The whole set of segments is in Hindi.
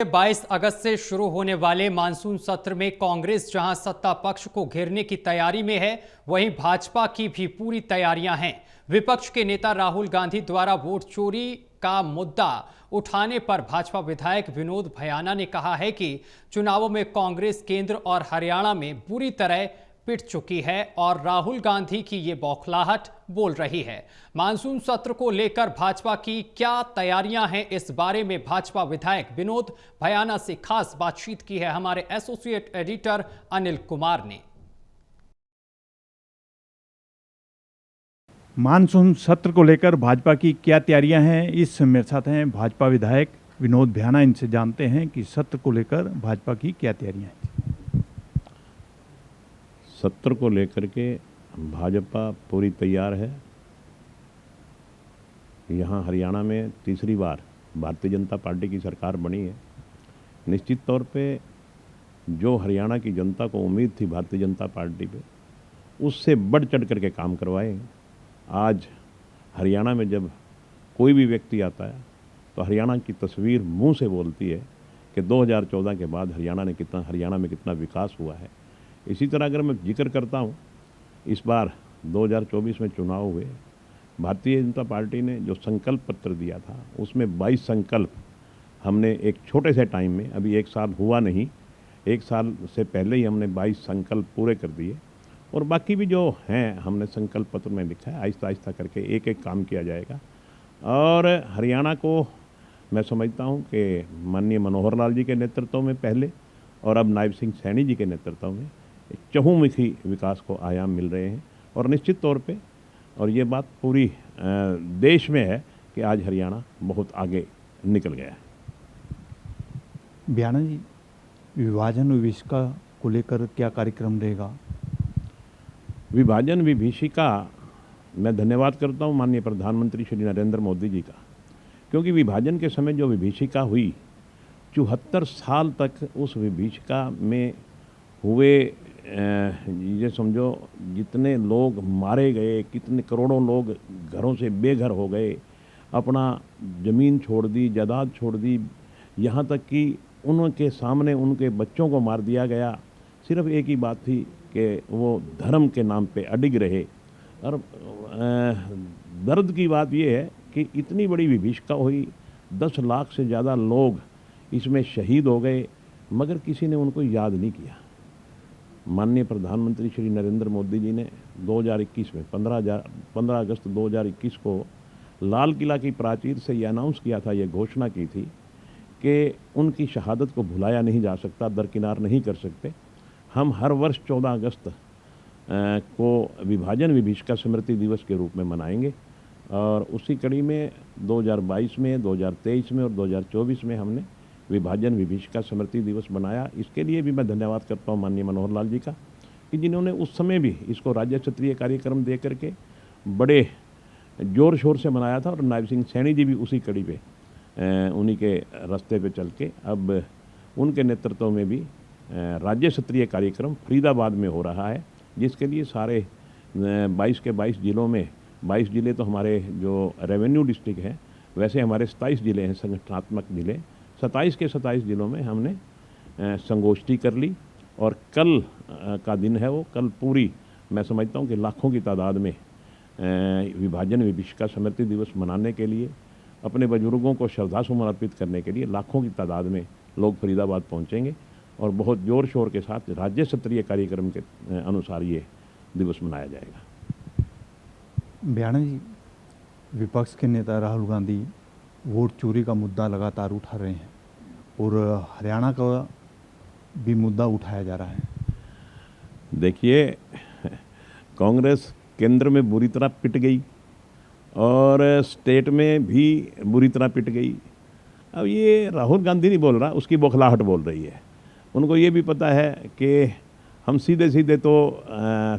22 अगस्त से शुरू होने वाले मानसून सत्र में कांग्रेस जहां सत्ता पक्ष को घेरने की तैयारी में है, वहीं भाजपा की भी पूरी तैयारियां हैं। विपक्ष के नेता राहुल गांधी द्वारा वोट चोरी का मुद्दा उठाने पर भाजपा विधायक विनोद भयाना ने कहा है कि चुनावों में कांग्रेस केंद्र और हरियाणा में बुरी तरह पिट चुकी है और राहुल गांधी की ये बौखलाहट बोल रही है। मानसून सत्र को लेकर भाजपा की क्या तैयारियां हैं, इस बारे में भाजपा विधायक विनोद भयाना से खास बातचीत की है हमारे एसोसिएट एडिटर अनिल कुमार ने। मानसून सत्र को लेकर भाजपा की क्या तैयारियां हैं, इस मेरे साथ हैं भाजपा विधायक विनोद भयाना। इनसे जानते हैं कि सत्र को लेकर भाजपा की क्या तैयारियां हैं। सत्र को लेकर के भाजपा पूरी तैयार है। यहाँ हरियाणा में तीसरी बार भारतीय जनता पार्टी की सरकार बनी है। निश्चित तौर पे जो हरियाणा की जनता को उम्मीद थी भारतीय जनता पार्टी पे, उससे बढ़ चढ़ करके काम करवाए। आज हरियाणा में जब कोई भी व्यक्ति आता है तो हरियाणा की तस्वीर मुंह से बोलती है कि 2014 के बाद हरियाणा में कितना विकास हुआ है। इसी तरह अगर मैं जिक्र करता हूँ, इस बार 2024 में चुनाव हुए, भारतीय जनता पार्टी ने जो संकल्प पत्र दिया था उसमें 22 संकल्प हमने एक छोटे से टाइम में, अभी एक साल हुआ नहीं, एक साल से पहले ही हमने 22 संकल्प पूरे कर दिए। और बाकी भी जो हैं हमने संकल्प पत्र में लिखा है, आहिस्ता आहिस्ता करके एक एक काम किया जाएगा। और हरियाणा को मैं समझता हूँ कि माननीय मनोहर लाल जी के नेतृत्व में पहले और अब नायब सिंह सैनी जी के नेतृत्व में चहुमुखी विकास को आयाम मिल रहे हैं। और निश्चित तौर पे, और ये बात पूरी देश में है कि आज हरियाणा बहुत आगे निकल गया है। भयाना जी, विभाजन विभीषिका को लेकर क्या कार्यक्रम रहेगा? विभाजन विभीषिका, मैं धन्यवाद करता हूँ माननीय प्रधानमंत्री श्री नरेंद्र मोदी जी का, क्योंकि विभाजन के समय जो विभीषिका हुई, 74 साल तक उस विभीषिका में हुए, ये समझो जितने लोग मारे गए, कितने करोड़ों लोग घरों से बेघर हो गए, अपना ज़मीन छोड़ दी, जायदाद छोड़ दी, यहाँ तक कि उनके सामने उनके बच्चों को मार दिया गया। सिर्फ एक ही बात थी कि वो धर्म के नाम पे अडिग रहे। और दर्द की बात ये है कि इतनी बड़ी विभीषिका हुई, 10 लाख से ज़्यादा लोग इसमें शहीद हो गए, मगर किसी ने उनको याद नहीं किया। माननीय प्रधानमंत्री श्री नरेंद्र मोदी जी ने 2021 में 15 अगस्त 2021 को लाल किला की प्राचीर से ये अनाउंस किया था, ये घोषणा की थी कि उनकी शहादत को भुलाया नहीं जा सकता, दरकिनार नहीं कर सकते। हम हर वर्ष 14 अगस्त को विभाजन विभीषिका स्मृति दिवस के रूप में मनाएंगे। और उसी कड़ी में 2022 में, 2023 में और 2024 में हमने विभाजन विभीषिका स्मृति दिवस बनाया। इसके लिए भी मैं धन्यवाद करता हूँ माननीय मनोहर लाल जी का, कि जिन्होंने उस समय भी इसको राज्य स्तरीय कार्यक्रम दे करके बड़े जोर शोर से मनाया था। और नायब सिंह सैनी जी भी उसी कड़ी पे, उन्हीं के रास्ते पे चल के अब उनके नेतृत्व में भी राज्य स्तरीय कार्यक्रम फरीदाबाद में हो रहा है, जिसके लिए सारे 22 के 22 जिलों में, 22 जिले तो हमारे जो रेवेन्यू डिस्ट्रिक्ट हैं, वैसे हमारे 27 जिले हैं संगठनात्मक जिले। 27 के 27 जिलों में हमने संगोष्ठी कर ली। और कल का दिन है वो, कल पूरी, मैं समझता हूँ कि लाखों की तादाद में विभाजन विभीषिका स्मृति दिवस मनाने के लिए, अपने बुजुर्गों को श्रद्धासुमन अर्पित करने के लिए लाखों की तादाद में लोग फरीदाबाद पहुँचेंगे। और बहुत जोर शोर के साथ राज्य स्तरीय कार्यक्रम के अनुसार ये दिवस मनाया जाएगा। भयाना जी, विपक्ष के नेता राहुल गांधी वोट चोरी का मुद्दा लगातार उठा रहे हैं और हरियाणा का भी मुद्दा उठाया जा रहा है। देखिए, कांग्रेस केंद्र में बुरी तरह पिट गई और स्टेट में भी बुरी तरह पिट गई। अब ये राहुल गांधी नहीं बोल रहा, उसकी बौखलाहट बोल रही है। उनको ये भी पता है कि हम सीधे सीधे तो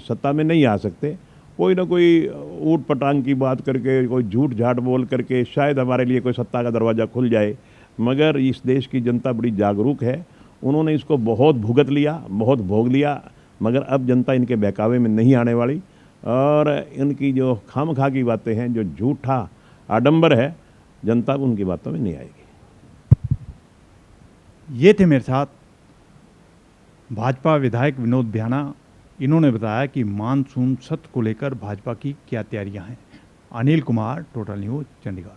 सत्ता में नहीं आ सकते, कोई ना कोई ऊट पटांग की बात करके, कोई झूठ झाट बोल करके शायद हमारे लिए कोई सत्ता का दरवाज़ा खुल जाए। मगर इस देश की जनता बड़ी जागरूक है, उन्होंने इसको बहुत भुगत लिया, बहुत भोग लिया, मगर अब जनता इनके बहकावे में नहीं आने वाली। और इनकी जो खामखा की बातें हैं, जो झूठा आडंबर है, जनता उनकी बातों में नहीं आएगी। ये थे मेरे साथ भाजपा विधायक विनोद भ्याणा। इन्होंने बताया कि मानसून सत्र को लेकर भाजपा की क्या तैयारियां हैं। Anil Kumar, total news, Chandigarh.